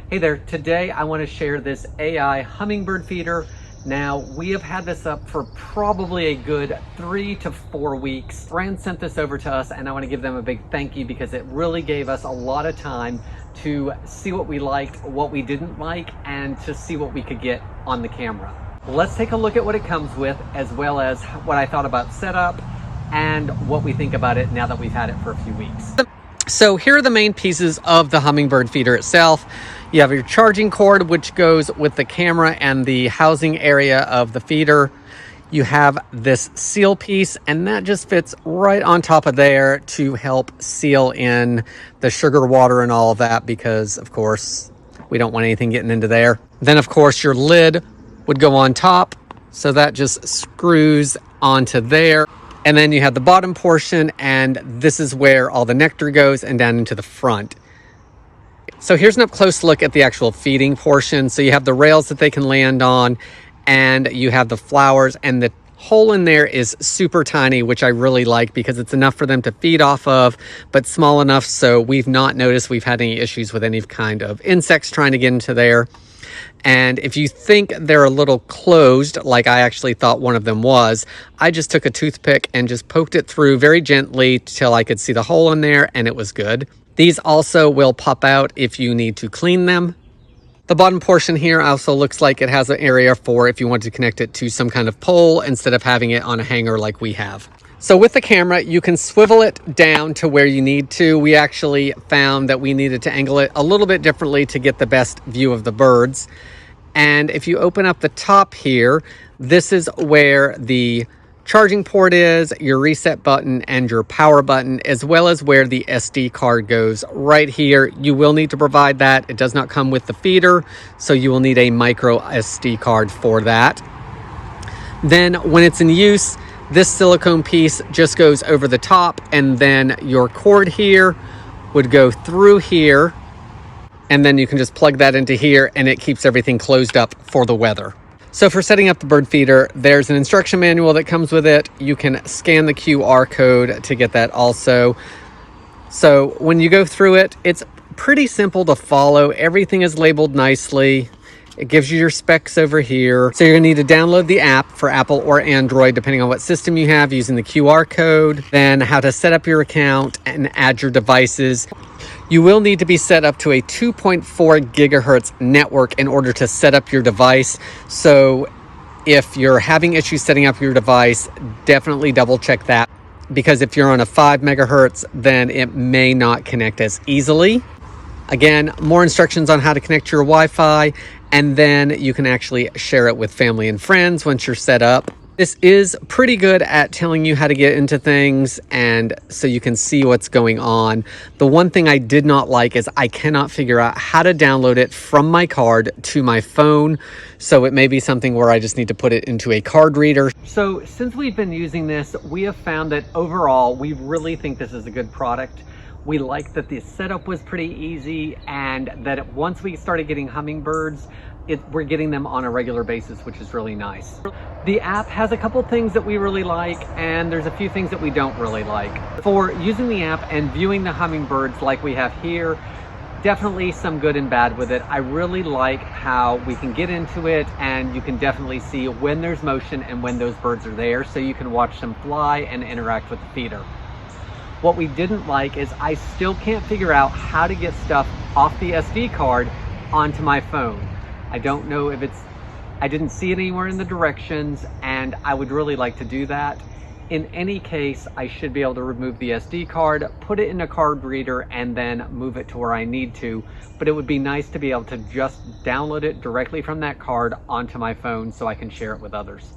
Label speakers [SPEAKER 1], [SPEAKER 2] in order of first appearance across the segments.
[SPEAKER 1] Hey there, today I want to share this AI hummingbird feeder. Now, we have had this up for probably a good 3 to 4 weeks. Friends sent this over to us and I want to give them a big thank you because it really gave us a lot of time to see what we liked, what we didn't like, and to see what we could get on the camera. Let's take a look at what it comes with, as well as what I thought about setup and what we think about it now that we've had it for a few weeks. So here are the main pieces of the hummingbird feeder itself. You have your charging cord, which goes with the camera and the housing area of the feeder. You have this seal piece, and that just fits right on top of there to help seal in the sugar water and all of that, because of course we don't want anything getting into there. Then of course your lid would go on top, so that just screws onto there. And then you have the bottom portion, and this is where all the nectar goes and down into the front. So here's an up close look at the actual feeding portion. So you have the rails that they can land on, and you have the flowers, and the hole in there is super tiny, which I really like because it's enough for them to feed off of, but small enough so we've not noticed we've had any issues with any kind of insects trying to get into there. And if you think they're a little closed, like I actually thought one of them was, I just took a toothpick and just poked it through very gently till I could see the hole in there, and it was good. These also will pop out if you need to clean them. The bottom portion here also looks like it has an area for if you want to connect it to some kind of pole instead of having it on a hanger like we have. So with the camera, you can swivel it down to where you need to. We actually found that we needed to angle it a little bit differently to get the best view of the birds. And if you open up the top here, this is where the charging port is, your reset button, and your power button, as well as where the SD card goes right here. You will need to provide that. It does not come with the feeder, so you will need a micro SD card for that. Then when it's in use, this silicone piece just goes over the top, and then your cord here would go through here, and then you can just plug that into here, and it keeps everything closed up for the weather. So for setting up the bird feeder, there's an instruction manual that comes with it. You can scan the QR code to get that also. So when you go through it, it's pretty simple to follow. Everything is labeled nicely. It gives you your specs over here. So you're gonna need to download the app for Apple or Android, depending on what system you have, using the QR code, then how to set up your account and add your devices. You will need to be set up to a 2.4 gigahertz network in order to set up your device. So if you're having issues setting up your device, definitely double check that, because if you're on a 5 megahertz, then it may not connect as easily. Again, more instructions on how to connect your Wi-Fi, and then you can actually share it with family and friends once you're set up. This is pretty good at telling you how to get into things, and so you can see what's going on. The one thing I did not like is I cannot figure out how to download it from my card to my phone. So it may be something where I just need to put it into a card reader. So since we've been using this, we have found that overall, we really think this is a good product. We like that the setup was pretty easy, and that once we started getting hummingbirds, we're getting them on a regular basis, which is really nice. The app has a couple things that we really like, and there's a few things that we don't really like. For using the app and viewing the hummingbirds like we have here, definitely some good and bad with it. I really like how we can get into it, and you can definitely see when there's motion and when those birds are there, so you can watch them fly and interact with the feeder. What we didn't like is I still can't figure out how to get stuff off the SD card onto my phone. I don't know if I didn't see it anywhere in the directions, and I would really like to do that. In any case, I should be able to remove the SD card, put it in a card reader, and then move it to where I need to. But it would be nice to be able to just download it directly from that card onto my phone so I can share it with others.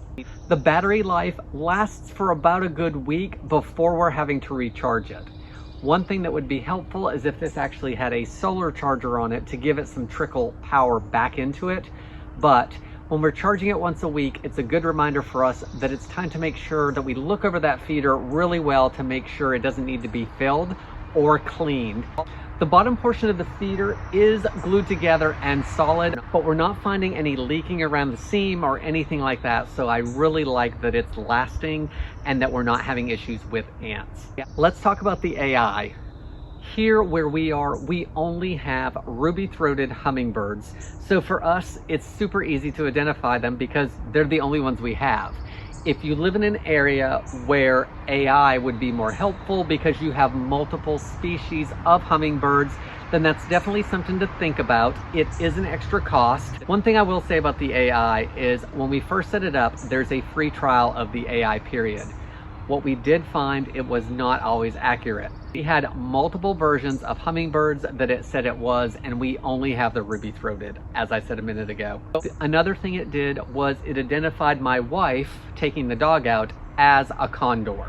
[SPEAKER 1] The battery life lasts for about a good week before we're having to recharge it. One thing that would be helpful is if this actually had a solar charger on it to give it some trickle power back into it. But when we're charging it once a week, it's a good reminder for us that it's time to make sure that we look over that feeder really well to make sure it doesn't need to be filled or cleaned. The bottom portion of the feeder is glued together and solid, but we're not finding any leaking around the seam or anything like that. So I really like that it's lasting and that we're not having issues with ants. Let's talk about the AI. Here where we are, we only have ruby-throated hummingbirds. So for us, it's super easy to identify them because they're the only ones we have. If you live in an area where AI would be more helpful because you have multiple species of hummingbirds, then that's definitely something to think about. It is an extra cost. One thing I will say about the AI is when we first set it up, there's a free trial of the AI period. What we did find, it was not always accurate. We had multiple versions of hummingbirds that it said it was, and we only have the ruby-throated, as I said a minute ago. Another thing it did was it identified my wife taking the dog out as a condor.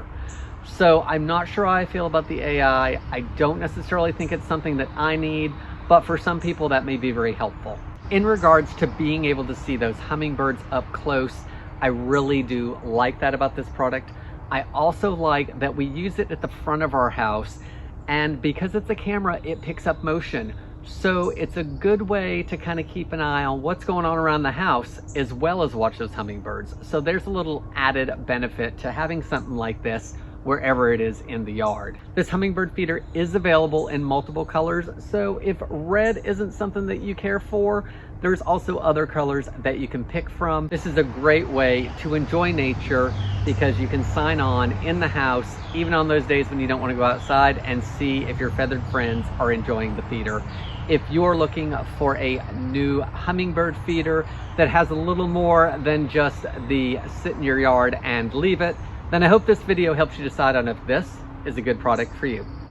[SPEAKER 1] So I'm not sure how I feel about the AI. I don't necessarily think it's something that I need, but for some people that may be very helpful. In regards to being able to see those hummingbirds up close, I really do like that about this product. I also like that we use it at the front of our house, and because it's a camera, it picks up motion. So it's a good way to kind of keep an eye on what's going on around the house as well as watch those hummingbirds. So there's a little added benefit to having something like this wherever it is in the yard. This hummingbird feeder is available in multiple colors, so if red isn't something that you care for, there's also other colors that you can pick from. This is a great way to enjoy nature because you can sign on in the house, even on those days when you don't want to go outside, and see if your feathered friends are enjoying the feeder. If you're looking for a new hummingbird feeder that has a little more than just the sit in your yard and leave it, then I hope this video helps you decide on if this is a good product for you.